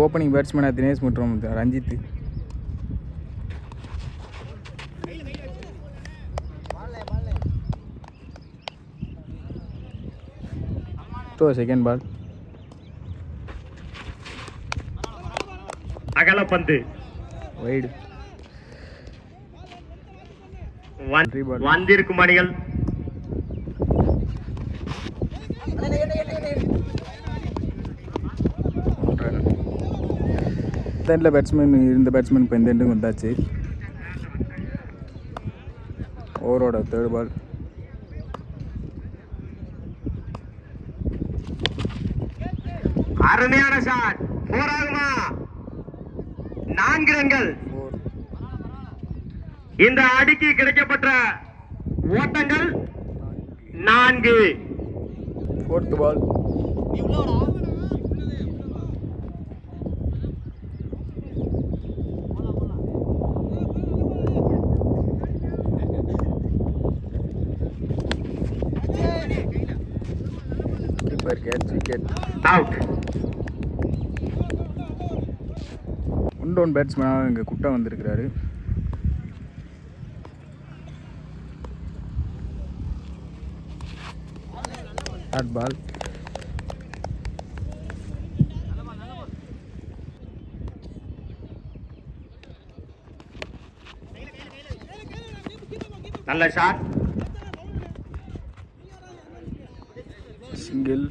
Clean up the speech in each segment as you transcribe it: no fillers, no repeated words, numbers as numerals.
Opening பேட்ஸ்மேனாக Dinesh மற்றும் Ranjith. Second ball அகலப்பந்து wide வந்திருக்கும் அணிகள் பேட்ஸ்மேன் இருந்த பேட்ஸ்மேன் இப்போ இந்த எண்டுக்கு வந்தாச்சு. ஓவரோட தேர்ட் பால் அருமையான ஷாட். 4 ஆகுமா? 4 ரன்கள். இந்த அடிக்கு கிடைக்கப்பட்ட ஓட்டங்கள் 4. Fourth ball catch wicket out. One down பேட்ஸ்மேனாக இங்கே குட்டா வந்திருக்கிறாரு. ஷார்ட் பால் நல்ல ஷாட். சிங்கிள்.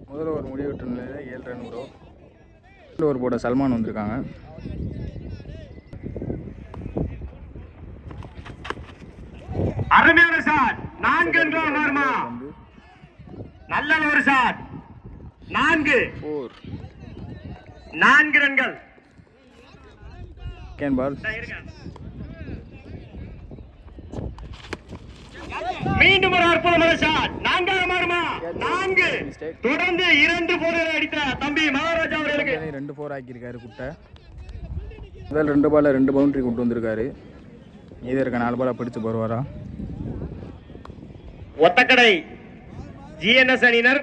முதல் ஓவர் முடிவிட்ட நிலையில் 7 ரன் ப்ரோ. ரெண்டு ஓவர் போட சல்மான் வந்திருக்காங்க. அருமையான ஷாட். 4 ரன்கள் வருமா? நல்ல ஒரு ஷாட். 4 ரன்கள். செகண்ட் பால் மீண்டும் ஒரு அற்புதமான ஷாட். 4 மாறுமா? 4. தொடர்ந்து 2 போர்களை அடித்த தம்பி மகாராஜா அவர்களுக்கு 2 4 ஆக்கியிருக்காரு குட்டை. முதல் 2 பால்ல 2 பவுண்டரி கொண்டு வந்திருக்காரு. மீதி இருக்க 4 பாலை பிடிச்சு போடுவாரா? ஒத்தக்கடை ஜிஎன்எஸ் அணியினர்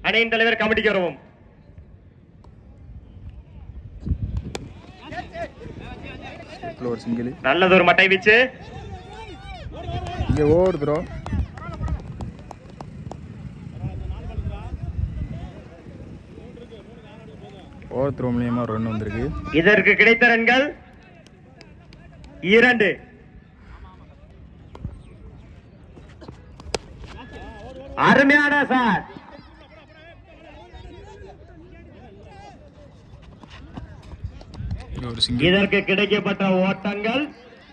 அணியின் தலைவர் கமிட்டிக்கு வருவோம். ஒரு சிங்கிள். நல்லதொரு மட்டை வீச்சு. இங்கே ஓவர் த்ரோ. ஓவர் த்ரோ மூலியமா ரன் வந்திருக்கு. இதற்கு கிடைத்த ரன்கள் 2. அருமையான சார். இதற்கு கிடைக்கப்பட்ட ஓட்டங்கள்.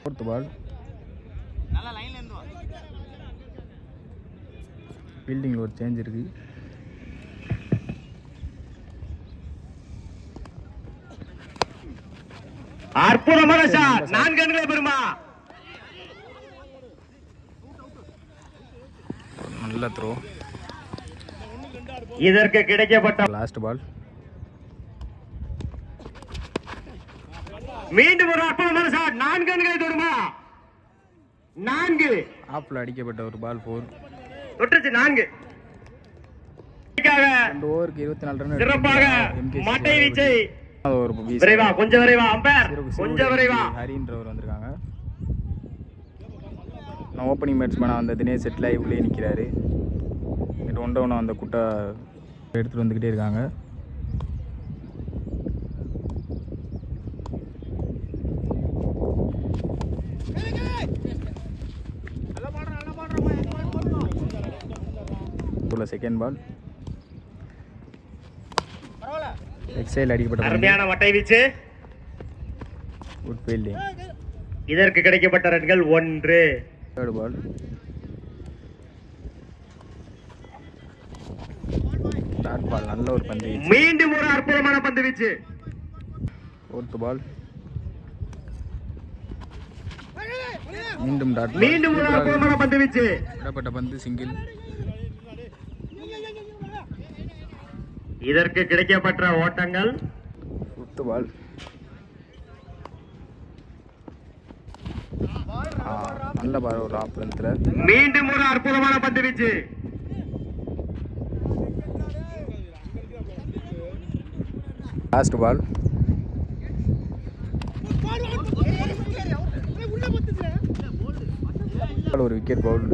ஃபோர்த் பால் ஃபீல்டிங்கில் ஒரு சேஞ்ச் இருக்கு. அற்புதமான ஷாட். 4 ரன்களை பெறுமா? நல்ல த்ரோ. இதற்கு கிடைக்கப்பட்ட லாஸ்ட் பால். மீண்டும் ஒரு அற்புதமான ஷாட். 4 ரன்களை தொடுமா? 4. ஆப்ல அடிக்கப்பட்ட ஒரு பால் 4. தொட்டுச்சு 4. 2 ஓவருக்கு 24 ரன். சிறப்பாக மட்டை வீச்சை. விரைவா, கொஞ்சம் விரைவா அம்பேர், கொஞ்சம் விரைவா. ஹரின்றவர் வந்திருக்காங்க. நான் ஓப்பனிங் பேட்ஸ்மேனாக அந்த தினேஷ் செட்டில் ஆகி உள்ளே நிற்கிறாரு. ஒன் டவுன் அந்த குட்டை எடுத்துகிட்டு வந்துக்கிட்டே இருக்காங்க. செகண்ட் பால் எக்ஸைல் அடிக்கப்பட்ட அருமையான மட்டை வீச்சு. Good fielding. இதற்கு கிடைக்கப்பட்ட ரன்கள் 1. Third ball dot ball. நல்ல ஒரு பந்து வீச்சு. மீண்டும் ஒரு அற்புதமான பந்து வீச்சு. ஃபோர்த் பால் மீண்டும் டாட். மீண்டும் ஒரு அற்புதமான பந்து வீச்சு. விடப்பட்ட பந்து சிங்கிள். இதற்கு கிடைக்கப்பட்ட ஓட்டங்கள். ஃபிஃப்த் பால் நல்ல பால். ஒரு ஆஃப் லென்த்ல மீண்டும் ஒரு அற்புதமான பந்து வீச்சு. Last ball. ஒரு விக்கெட் பவுல்.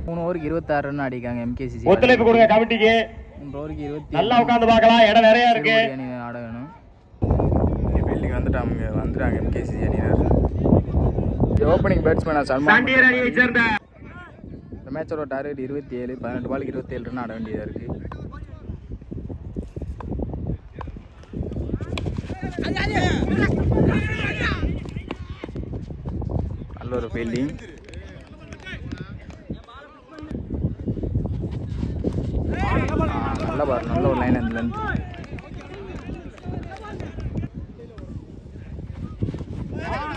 3 ஓவருக்கு 26 ரன் அடிக்காங்க எம்கேசிசி. ஒத்துழைப்பு கொடுங்க கமிட்டிக்கு. 3 ஓவருக்கு 20. நல்லா உட்கார்ந்து பார்க்கலாம், இடம் நிறைய இருக்கு. அணி ஆட வேணும். ஃபீல்டிங் வந்துட்டாங்க எம்கேசிசி அணியினர். ஓப்பனிங் பேட்ஸ்மேனா சல்மான் சாண்டியர் அணியை சேர்ந்த. இந்த மேட்சோட டார்கெட் 27. 18 பாலுக்கு 27 ரன் ஆட வேண்டியதா இருக்கு. நல்ல ஒரு ஃபீல்டிங். நல்ல பால், நல்ல ஒரு லைன் அந்த லென்த்.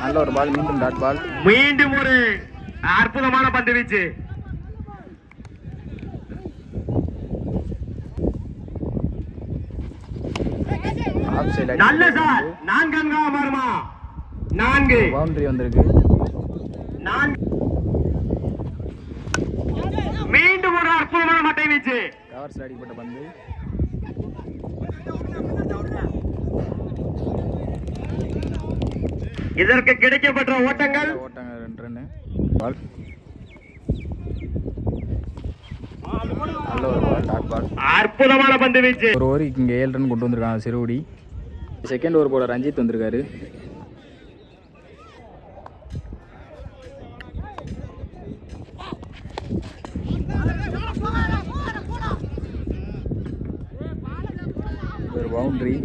நல்ல ஒரு பால், மீண்டும் டாட் பால். மீண்டும் ஒரு அற்புதமான பந்து வீச்சு. நல்ல சார். 4 வருமா? 4 பவுண்டரி வந்திருக்கு. மீண்டும் ஒரு அற்புதமான மட்டை வீச்சு. கவர்ஸ் அடிக்கப்பட்ட பந்து. இதற்கு கிடைக்கப்பட்ட ஓட்டங்கள் 2 ரன். பால் நல்ல ஒரு பால், டாட் பால். அற்புதமான பந்து வீச்சு. ஒரு ஓவருக்கு இங்கே 7 ரன் கொண்டு வந்திருக்காங்க சிறுகுடி. செகண்ட் ஓவர் போல ரஞ்சித் வந்திருக்காரு. ஒரு பவுண்டரி.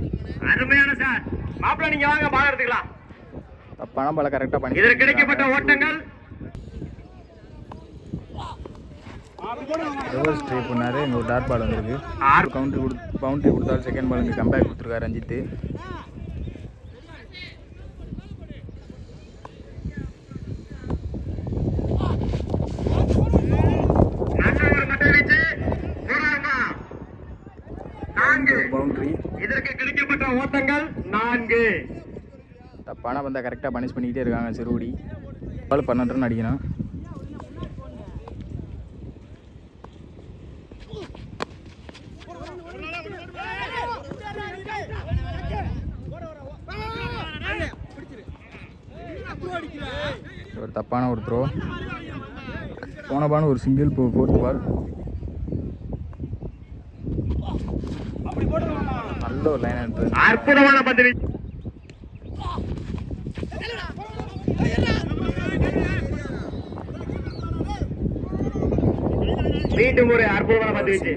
அருமையான சார். மாப்பிள்ள நீங்க வாங்க, பால் எடுத்துக்கலாம். பணம் பால கரெக்டா பண்ணி. இதற்கு கிடைக்கப்பட்ட ஓட்டங்கள் ரிவர்ஸ் ட்ரை பண்ணாரு. இங்கே ஒரு டாட் பால் வந்திருக்கு. பவுண்டரி கொடுத்தாரு. செகண்ட் பால் இங்கே கம்பேக் கொடுத்துருக்காரு ரஞ்சித். பவுண்டரி. இதற்கு கிடைக்கப்பட்ட ஓட்டங்கள் 4. தப்பான பந்தா கரெக்டாக பனிஷ் பண்ணிக்கிட்டே இருக்காங்க சிறுகுடி. பால் 12 ரன் அடிக்கணும். ஒரு தப்பான ஒரு த்ரோ. போன பால் ஒரு சிங்கிள். 4th பால். நல்ல ஒரு லைன் எடுத்து அற்புதமான பந்து வீச்சு. மீண்டும் ஒரு அற்புதமான பந்து வீச்சு.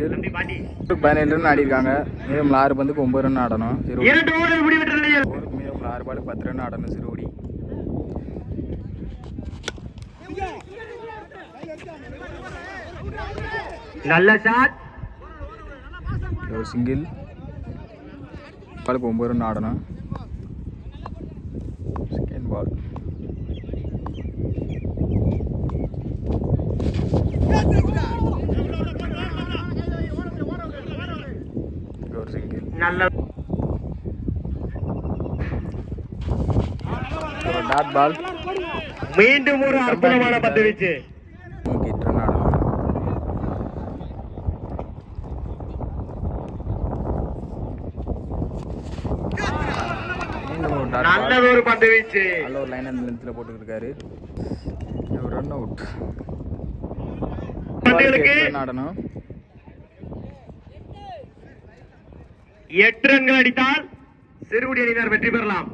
17 ரன் ஆடி இருக்காங்க. மீதம் 6 பந்துக்கு 9 ரன் ஆடணும். 2 ஓவர் முடிவெற்ற நிலையில் மீதம் 6 பாலுக்கு 10 ரன் ஆடணும் சிறுகுடி. நல்ல ஷாட். ஒரு சிங்கிள். பாலுக்கு 9 ரன் ஆடணும். Second ball. ஒரு சிங்கிள். நல்ல ஒரு டாட் பால். மீண்டும் ஒரு அற்புதமான பந்து வீச்சு. 8 ரன் ஆடணும். நல்ல ஒரு பந்து வீச்சு. நல்ல ஒரு லைன் அந்த லென்த்ல போட்டுட்டு இருக்காரு. ஒரு ரன் அவுட். பந்துகளுக்கு ஆடணும். 8 ரன்கள் அடித்தால் சிறுகுடி அணியினர் வெற்றி பெறலாம்.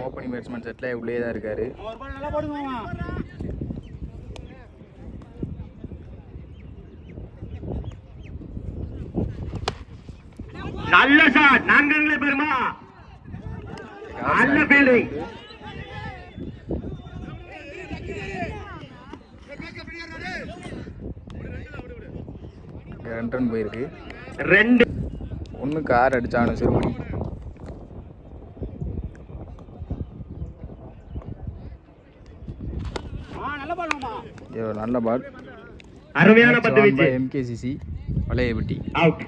ஓப்பனிங் பேட்ஸ்மேன் செட்ல உள்ளே தான் இருக்காரு. நல்ல ஷாட். 4 ரன்களை பெறுமா? நல்ல ஃபீல்டிங். ரன் போயிருக்கு. 2 1க்கு 6 அடிச்சானு சிறுகுடி. நல்ல பால். அருமையான பந்து வீச்சு. எம்கேசிசி வளையப்பட்டி. அவுட்.